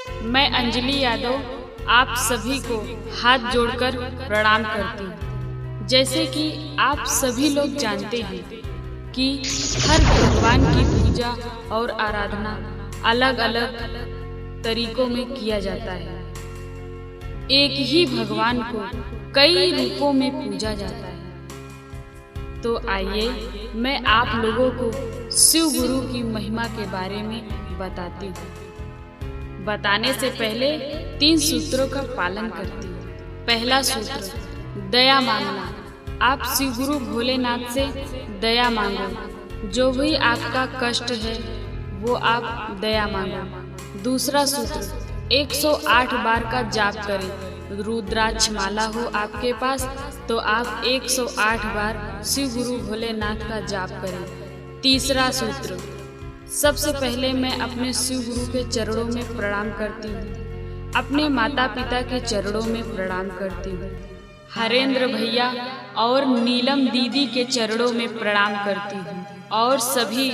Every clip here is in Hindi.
मैं अंजलि यादव आप सभी को हाथ जोड़कर प्रणाम करती हूँ। जैसे कि आप सभी लोग जानते हैं कि हर भगवान की पूजा और आराधना अलग अलग तरीकों में किया जाता है। एक ही भगवान को कई रूपों में पूजा जाता है। तो आइए मैं आप लोगों को शिव गुरु की महिमा के बारे में बताती हूँ। बताने से पहले 3 सूत्रों का पालन करती हूँ। पहला सूत्र, दया मांगना। आप शिव गुरु भोलेनाथ से दया मांगो। जो भी आपका कष्ट है वो आप दया मांगो। दूसरा सूत्र, 108 बार का जाप करें। रुद्राक्ष माला हो आपके पास तो आप 108 बार शिव गुरु भोलेनाथ का जाप करें। तीसरा सूत्र, सबसे पहले मैं अपने शिव गुरु के चरणों में प्रणाम करती हूँ। अपने माता पिता के चरणों में प्रणाम करती हूँ। हरेंद्र भैया और नीलम दीदी के चरणों में प्रणाम करती हूँ और सभी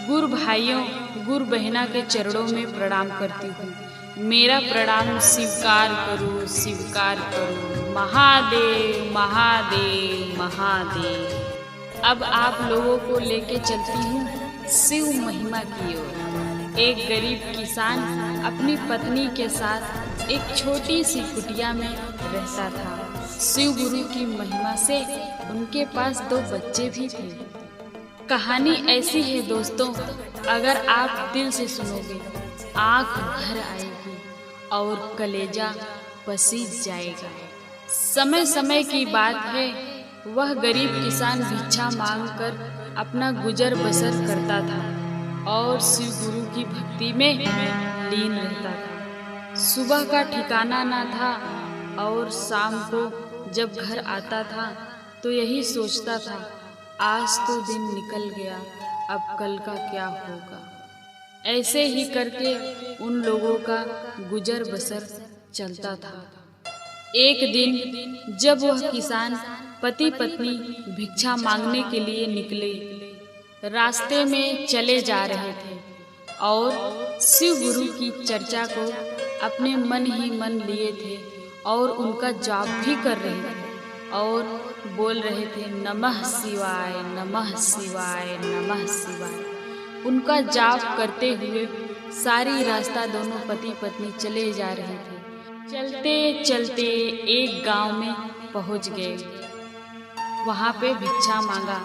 गुरु भाइयों गुरु बहना के चरणों में प्रणाम करती हूँ। मेरा प्रणाम स्वीकार करो, स्वीकार करो। महादेव महादेव महादेव। अब आप लोगों को लेके चलती हूँ शिव महिमा की ओर। एक गरीब किसान अपनी पत्नी के साथ एक छोटी सी कुटिया में रहता था। शिव गुरु की महिमा से उनके पास 2 बच्चे भी थे। कहानी ऐसी है दोस्तों, अगर आप दिल से सुनोगे आँख भर आएगी और कलेजा पसीज जाएगा। समय समय की बात है, वह गरीब किसान भिक्षा मांगकर अपना गुजर बसर करता था और शिव गुरु की भक्ति में लीन रहता था। सुबह का ठिकाना ना था और शाम को जब घर आता था तो यही सोचता था, आज तो दिन निकल गया, अब कल का क्या होगा। ऐसे ही करके उन लोगों का गुजर बसर चलता था। एक दिन जब वह किसान पति पत्नी भिक्षा मांगने के लिए निकले, रास्ते में चले जा रहे थे और शिव गुरु की चर्चा को अपने मन ही मन लिए थे और उनका जाप भी कर रहे थे और बोल रहे थे, नमः शिवाय नमः शिवाय नमः शिवाय। उनका जाप करते हुए सारी रास्ता दोनों पति पत्नी चले जा रहे थे। चलते चलते एक गांव में पहुंच गए। वहां पे भिक्षा मांगा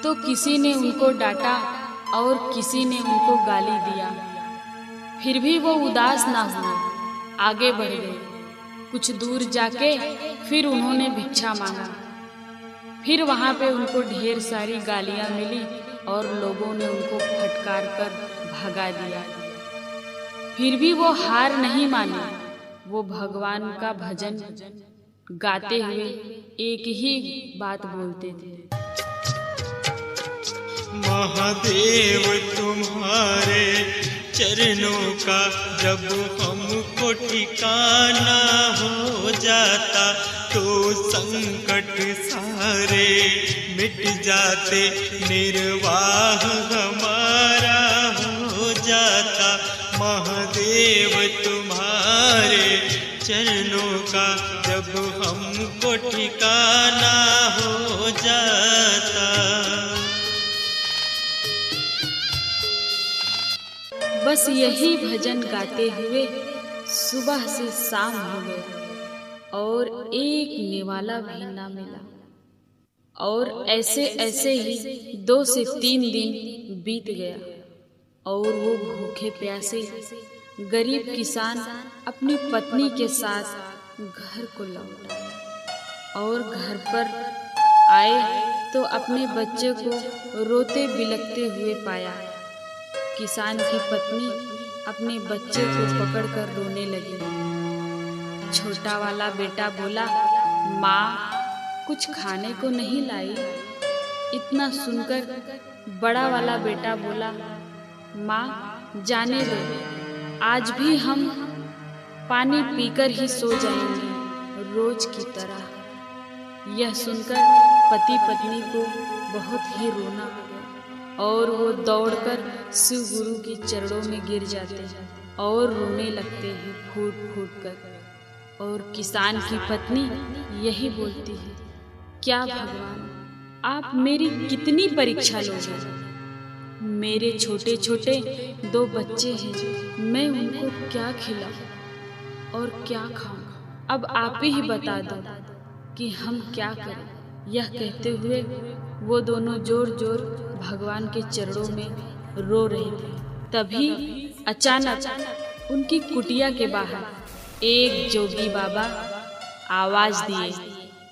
तो किसी ने उनको डांटा और किसी ने उनको गाली दिया। फिर भी वो उदास ना हुए, आगे बढ़ गए। कुछ दूर जाके फिर उन्होंने भिक्षा मांगा। फिर वहां पे उनको ढेर सारी गालियां मिली और लोगों ने उनको फटकार कर भगा दिया। फिर भी वो हार नहीं माने। वो भगवान का भजन गाते हुए एक ही बात बोलते थे, महादेव तुम्हारे चरणों का जब हमको ठिकाना हो जाता तो संकट सारे मिट जाते, निर्वाह हमारा हो जाता। महादेव तुम्हारे चरणों का जब हमको ठिकाना हो जाता। बस यही भजन गाते हुए सुबह से शाम हो गया और एक निवाला भी ना मिला। और ऐसे ऐसे ही 2 से 3 दिन बीत गया और वो भूखे प्यासे गरीब किसान अपनी पत्नी के साथ घर को लौटा और घर पर आए तो अपने बच्चे को रोते बिलखते हुए पाया। किसान की पत्नी अपने बच्चे को पकड़कर रोने लगी। छोटा वाला बेटा बोला, माँ कुछ खाने को नहीं लाई। इतना सुनकर बड़ा वाला बेटा बोला, माँ जाने दो, आज भी हम पानी पीकर ही सो जाएंगे रोज की तरह। यह सुनकर पति पत्नी को बहुत ही रोना आ गया और वो दौड़कर शिव गुरु के चरणों में गिर जाते हैं और रोने लगते हैं फूट फूट कर। और किसान की पत्नी यही बोलती है, क्या भगवान, आप मेरी कितनी परीक्षा लोगे? मेरे छोटे छोटे 2 बच्चे हैं, मैं उनको क्या खिलाऊं और क्या खाऊं? अब आप ही बता दो कि हम क्या करें। यह कहते हुए वो दोनों जोर जोर भगवान के चरणों में रो रहे थे। तभी अचानक उनकी कुटिया के बाहर एक जोगी बाबा आवाज दिए,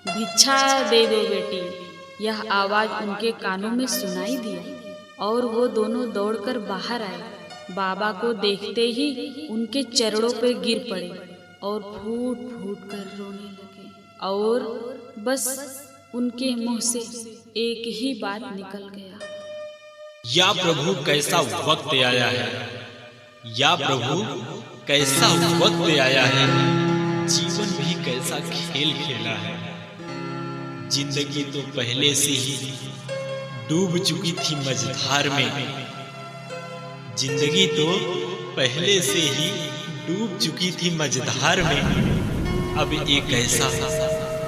भिक्षा दे दो बेटी। यह आवाज उनके कानों में सुनाई दिया और वो दोनों दौड़कर बाहर आए। बाबा को देखते ही उनके चरणों पर गिर पड़े और फूट फूट कर रोने लगे। और बस उनके मुंह से एक ही बात निकल गया, या प्रभु कैसा वक्त आया है, या प्रभु कैसा वक्त आया है। जीवन भी कैसा खेल खेला है। जिंदगी तो पहले से ही डूब चुकी थी मझधार में। जिंदगी तो पहले से ही डूब चुकी थी मझधार में। अब एक ऐसा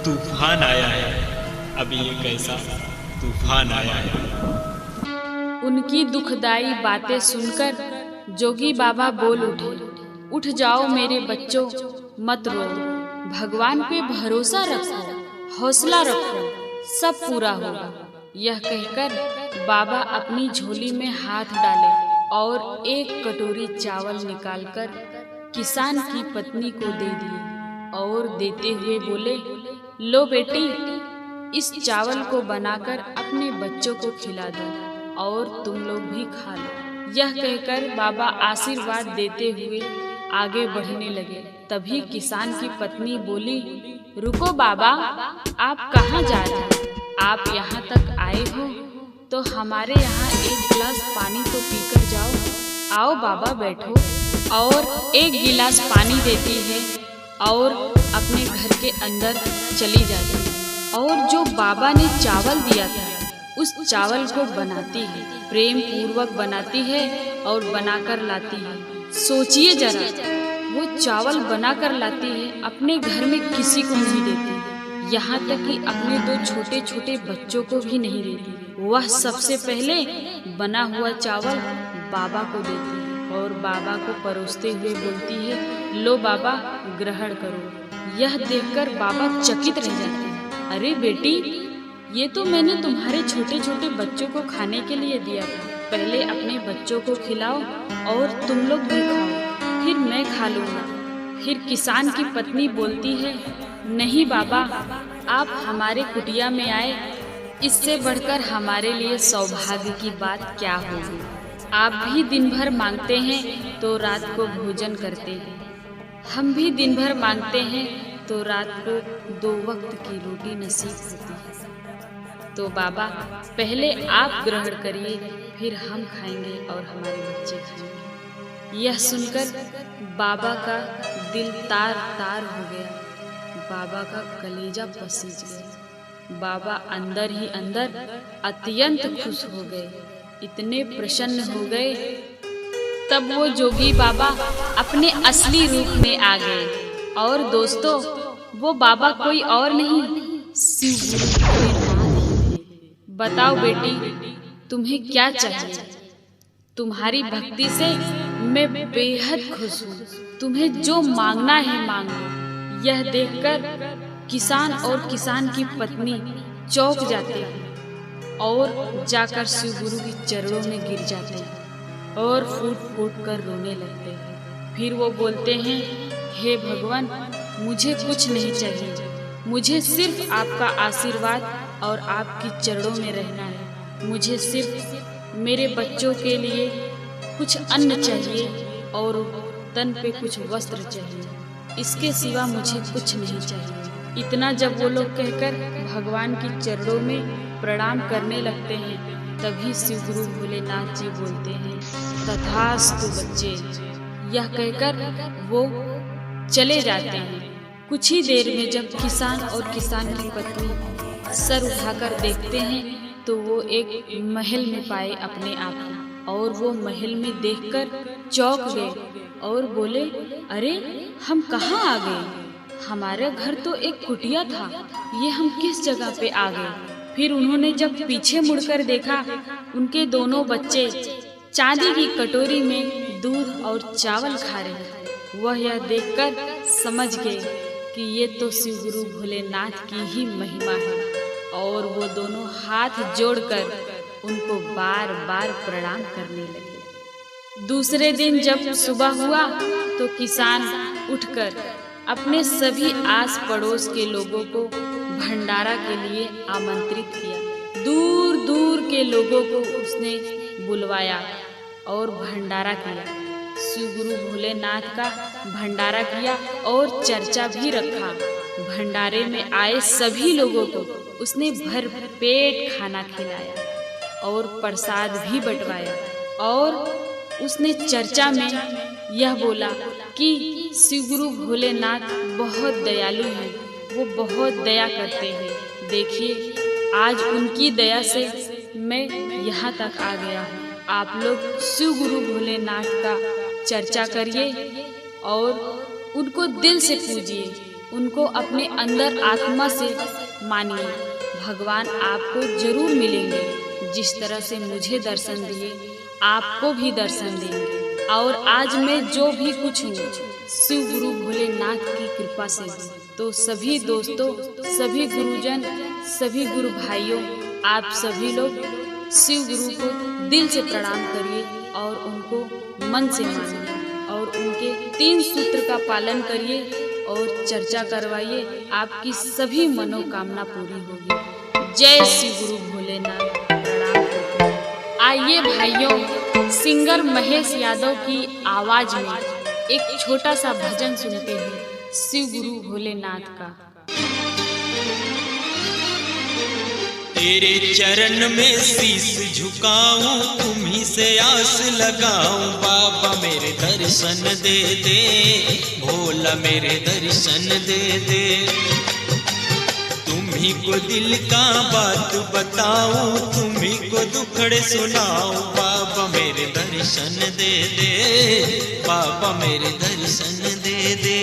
तूफान आया है, अब एक ऐसा तूफान आया है। उनकी दुखदाई बातें सुनकर जोगी बाबा बोल उठे, उठ जाओ मेरे बच्चों, मत रो, भगवान पे भरोसा रखो, हौसला रखो, सब पूरा होगा। यह कहकर बाबा अपनी झोली में हाथ डाले और एक कटोरी चावल निकालकर किसान की पत्नी को दे दिए और देते हुए बोले, लो बेटी, इस चावल को बनाकर अपने बच्चों को खिला दो और तुम लोग भी खा लो। यह कहकर बाबा आशीर्वाद देते हुए आगे बढ़ने लगे। तभी किसान की पत्नी बोली, रुको बाबा, आप कहाँ जा रहे हैं? आप यहाँ तक आए हो तो हमारे यहाँ एक गिलास पानी तो पीकर जाओ। आओ बाबा बैठो। और एक गिलास पानी देती है और अपने घर के अंदर चली जाती है। और जो बाबा ने चावल दिया था उस चावल को बनाती है, प्रेम पूर्वक बनाती है और बनाकर लाती है। सोचिए जरा, वो चावल बनाकर लाती है, अपने घर में किसी को नहीं देती, यहाँ तक कि अपने 2 छोटे छोटे बच्चों को भी नहीं देती। वह सबसे पहले बना हुआ चावल बाबा को देती है और बाबा को परोसते हुए बोलती है, लो बाबा, ग्रहण करो। यह देखकर बाबा चकित रह जाते हैं। अरे बेटी, ये तो मैंने तुम्हारे छोटे छोटे बच्चों को खाने के लिए दिया था। पहले अपने बच्चों को खिलाओ और तुम लोग भी खाओ, फिर मैं खा लूँगा। फिर किसान की पत्नी बोलती है, नहीं बाबा, आप हमारे कुटिया में आए, इससे बढ़कर हमारे लिए सौभाग्य की बात क्या होगी। आप भी दिन भर मांगते हैं तो रात को भोजन करते हैं, हम भी दिन भर मांगते हैं तो रात को 2 वक्त की रोटी नसीब होती है। तो बाबा, पहले आप ग्रहण करिए, फिर हम खाएंगे और हमारे बच्चे खाएंगे। यह सुनकर बाबा का दिल तार तार हो गया, बाबा का कलेजा पसीज गया। बाबा अंदर ही अंदर अत्यंत खुश हो गए, इतने प्रसन्न हो गए। तब वो जोगी बाबा अपने असली रूप में आ गए। और दोस्तों, वो बाबा कोई और नहीं, शिव गुरु भोलेनाथ थे। बताओ बेटी, तुम्हें क्या चाहिए? तुम्हारी भक्ति से मैं बेहद खुश हूँ, तुम्हें जो मांगना है मांगो। यह देखकर किसान और किसान की पत्नी चौंक जाते हैं और जाकर शिव गुरु के चरणों में गिर जाते हैं और फूट फूट कर रोने लगते हैं। फिर वो बोलते हैं, हे भगवान, मुझे कुछ नहीं चाहिए, मुझे सिर्फ आपका आशीर्वाद और आपकी चरणों में रहना है। मुझे सिर्फ मेरे बच्चों के लिए कुछ अन्न चाहिए और तन पे कुछ वस्त्र चाहिए, इसके सिवा मुझे कुछ नहीं चाहिए। इतना जब वो लोग कहकर भगवान की चरणों में प्रणाम करने लगते हैं, तभी शिव गुरु भोलेनाथ जी बोलते हैं, तथास्तु बच्चे। यह कहकर वो चले जाते हैं। कुछ ही देर में जब किसान और किसान की पत्नी सर उठाकर देखते हैं तो वो एक महल में पाए अपने आप को, और वो महल में देखकर चौंक गए और बोले, अरे हम कहाँ आ गए? हमारे घर तो एक कुटिया था, ये हम किस जगह पे आ गए? फिर उन्होंने जब पीछे मुड़कर देखा, उनके दोनों बच्चे चांदी की कटोरी में दूध और चावल खा रहे। वह यह देखकर समझ गए कि ये तो शिव गुरु भोलेनाथ की ही महिमा है, और वो दोनों हाथ जोड़कर उनको बार बार प्रणाम करने लगे। दूसरे दिन जब सुबह हुआ तो किसान उठकर अपने सभी आस पड़ोस के लोगों को भंडारा के लिए आमंत्रित किया। दूर दूर के लोगों को उसने बुलवाया और भंडारा किया। शिव गुरु भोलेनाथ का भंडारा किया और चर्चा भी रखा। भंडारे में आए सभी लोगों को उसने भर पेट खाना खिलाया और प्रसाद भी बंटवाया। और उसने चर्चा में यह बोला कि शिव गुरु भोलेनाथ बहुत दयालु हैं, वो बहुत दया करते हैं। देखिए, आज उनकी दया से मैं यहाँ तक आ गया हूँ। आप लोग शिव गुरु भोलेनाथ का चर्चा करिए और उनको दिल से पूजिए, उनको अपने अंदर आत्मा से मानिए। भगवान आपको जरूर मिलेंगे। जिस तरह से मुझे दर्शन दिए, आपको भी दर्शन देंगे। और आज मैं जो भी कुछ हूँ, शिव गुरु भोलेनाथ की कृपा से। तो सभी दोस्तों, सभी गुरुजन, सभी गुरु भाइयों, आप सभी लोग शिव गुरु को दिल से प्रणाम करिए और उनको मन से मानिए और उनके 3 सूत्र का पालन करिए और चर्चा करवाइए। आपकी सभी मनोकामना पूरी होगी। जय शिव गुरु भोलेनाथ। आइए भाइयों, सिंगर महेश यादव की आवाज में एक छोटा सा भजन सुनते हैं शिव गुरु भोलेनाथ का। तेरे चरण में शीश झुकाऊं, तुम्हीं से आस लगाऊं। बाबा मेरे दर्शन दे दे, भोला मेरे दर्शन दे दे। तुम्हीं को दिल का बात बताऊं, तुम्हीं को दुखड़े सुनाऊं। बाबा मेरे दर्शन दे दे, बाबा मेरे दर्शन दे दे।